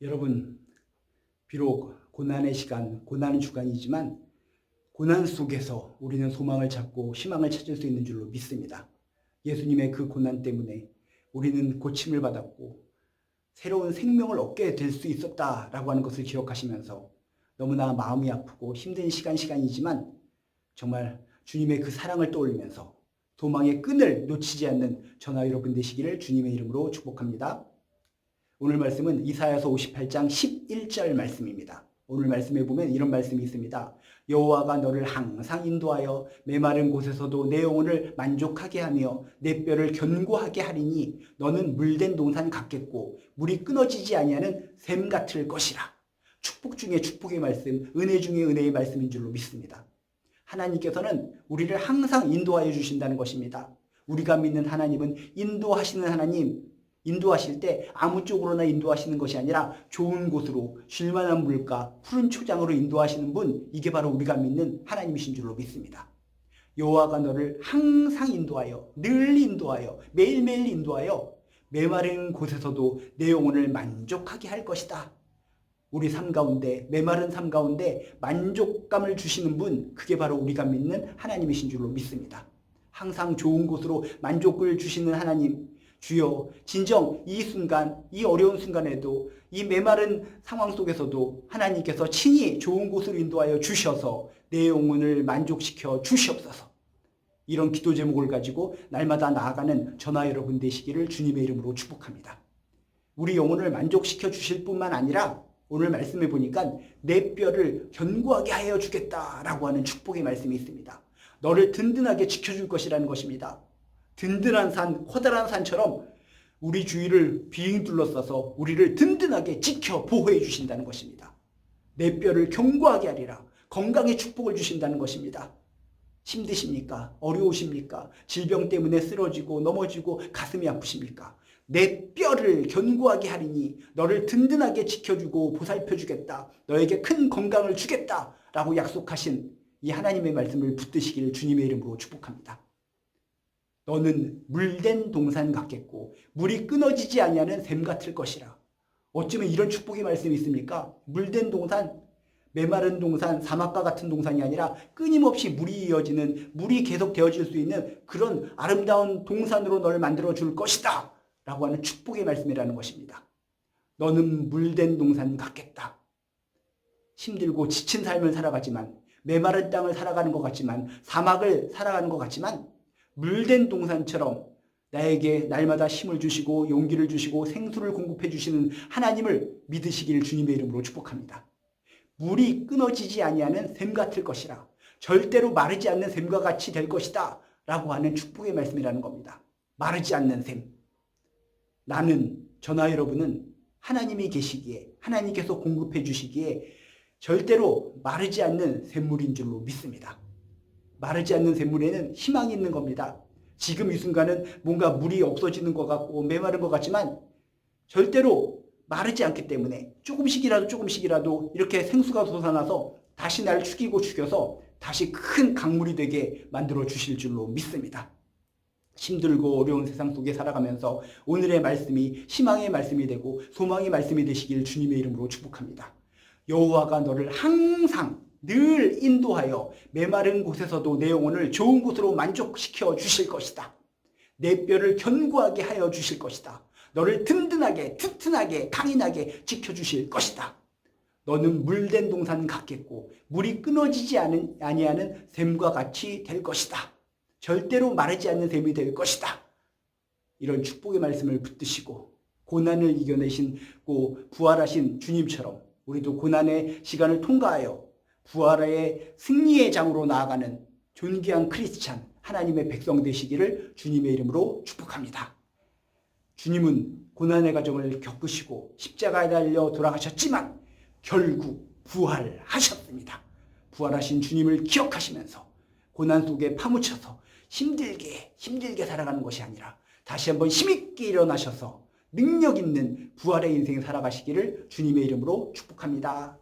여러분, 비록 고난의 시간, 고난의 주간이지만 고난 속에서 우리는 소망을 찾고 희망을 찾을 수 있는 줄로 믿습니다. 예수님의 그 고난 때문에 우리는 고침을 받았고 새로운 생명을 얻게 될 수 있었다라고 하는 것을 기억하시면서 너무나 마음이 아프고 힘든 시간이지만 정말 주님의 그 사랑을 떠올리면서 소망의 끈을 놓치지 않는 저나 여러분 되시기를 주님의 이름으로 축복합니다. 오늘 말씀은 이사야서 58장 11절 말씀입니다. 오늘 말씀에 보면 이런 말씀이 있습니다. 여호와가 너를 항상 인도하여 메마른 곳에서도 내 영혼을 만족하게 하며 내 뼈를 견고하게 하리니 너는 물된 동산 같겠고 물이 끊어지지 아니하는 샘 같을 것이라. 축복 중에 축복의 말씀, 은혜 중에 은혜의 말씀인 줄로 믿습니다. 하나님께서는 우리를 항상 인도하여 주신다는 것입니다. 우리가 믿는 하나님은 인도하시는 하나님, 인도하실 때 아무 쪽으로나 인도하시는 것이 아니라 좋은 곳으로 쉴만한 물가, 푸른 초장으로 인도하시는 분, 이게 바로 우리가 믿는 하나님이신 줄로 믿습니다. 여호와가 너를 항상 인도하여, 늘 인도하여, 매일매일 인도하여 메마른 곳에서도 내 영혼을 만족하게 할 것이다. 우리 삶 가운데, 메마른 삶 가운데 만족감을 주시는 분, 그게 바로 우리가 믿는 하나님이신 줄로 믿습니다. 항상 좋은 곳으로 만족을 주시는 하나님, 주여, 진정 이 순간, 이 어려운 순간에도 이 메마른 상황 속에서도 하나님께서 친히 좋은 곳으로 인도하여 주셔서 내 영혼을 만족시켜 주시옵소서. 이런 기도 제목을 가지고 날마다 나아가는 저나 여러분 되시기를 주님의 이름으로 축복합니다. 우리 영혼을 만족시켜 주실 뿐만 아니라 오늘 말씀해 보니까 내 뼈를 견고하게 하여 주겠다라고 하는 축복의 말씀이 있습니다. 너를 든든하게 지켜줄 것이라는 것입니다. 든든한 산, 커다란 산처럼 우리 주위를 빙 둘러싸서 우리를 든든하게 지켜 보호해 주신다는 것입니다. 내 뼈를 견고하게 하리라. 건강의 축복을 주신다는 것입니다. 힘드십니까? 어려우십니까? 질병 때문에 쓰러지고 넘어지고 가슴이 아프십니까? 내 뼈를 견고하게 하리니 너를 든든하게 지켜주고 보살펴주겠다. 너에게 큰 건강을 주겠다. 라고 약속하신 이 하나님의 말씀을 붙드시기를 주님의 이름으로 축복합니다. 너는 물된 동산 같겠고 물이 끊어지지 아니하는 샘 같을 것이라. 어쩌면 이런 축복의 말씀이 있습니까? 물된 동산, 메마른 동산, 사막과 같은 동산이 아니라 끊임없이 물이 이어지는, 물이 계속 되어질 수 있는 그런 아름다운 동산으로 너를 만들어 줄 것이다 라고 하는 축복의 말씀이라는 것입니다. 너는 물된 동산 같겠다. 힘들고 지친 삶을 살아가지만, 메마른 땅을 살아가는 것 같지만, 사막을 살아가는 것 같지만 물된 동산처럼 나에게 날마다 힘을 주시고 용기를 주시고 생수를 공급해 주시는 하나님을 믿으시기를 주님의 이름으로 축복합니다. 물이 끊어지지 아니하는 샘 같을 것이라. 절대로 마르지 않는 샘과 같이 될 것이다 라고 하는 축복의 말씀이라는 겁니다. 마르지 않는 샘. 나는, 저나 여러분은 하나님이 계시기에, 하나님께서 공급해 주시기에 절대로 마르지 않는 샘물인 줄로 믿습니다. 마르지 않는 샘물에는 희망이 있는 겁니다. 지금 이 순간은 뭔가 물이 없어지는 것 같고 메마른 것 같지만 절대로 마르지 않기 때문에 조금씩이라도 이렇게 생수가 솟아나서 다시 나를 죽여서 다시 큰 강물이 되게 만들어 주실 줄로 믿습니다. 힘들고 어려운 세상 속에 살아가면서 오늘의 말씀이 희망의 말씀이 되고 소망의 말씀이 되시길 주님의 이름으로 축복합니다. 여호와가 너를 항상 늘 인도하여 메마른 곳에서도 내 영혼을 좋은 곳으로 만족시켜 주실 것이다. 내 뼈를 견고하게 하여 주실 것이다. 너를 든든하게, 튼튼하게, 강인하게 지켜주실 것이다. 너는 물된 동산 같겠고 물이 끊어지지 아니하는 샘과 같이 될 것이다. 절대로 마르지 않는 샘이 될 것이다. 이런 축복의 말씀을 붙드시고 고난을 이겨내시고 부활하신 주님처럼 우리도 고난의 시간을 통과하여 부활의 승리의 장으로 나아가는 존귀한 크리스찬 하나님의 백성 되시기를 주님의 이름으로 축복합니다. 주님은 고난의 과정을 겪으시고 십자가에 달려 돌아가셨지만 결국 부활하셨습니다. 부활하신 주님을 기억하시면서 고난 속에 파묻혀서 힘들게 살아가는 것이 아니라 다시 한번 힘있게 일어나셔서 능력 있는 부활의 인생 살아가시기를 주님의 이름으로 축복합니다.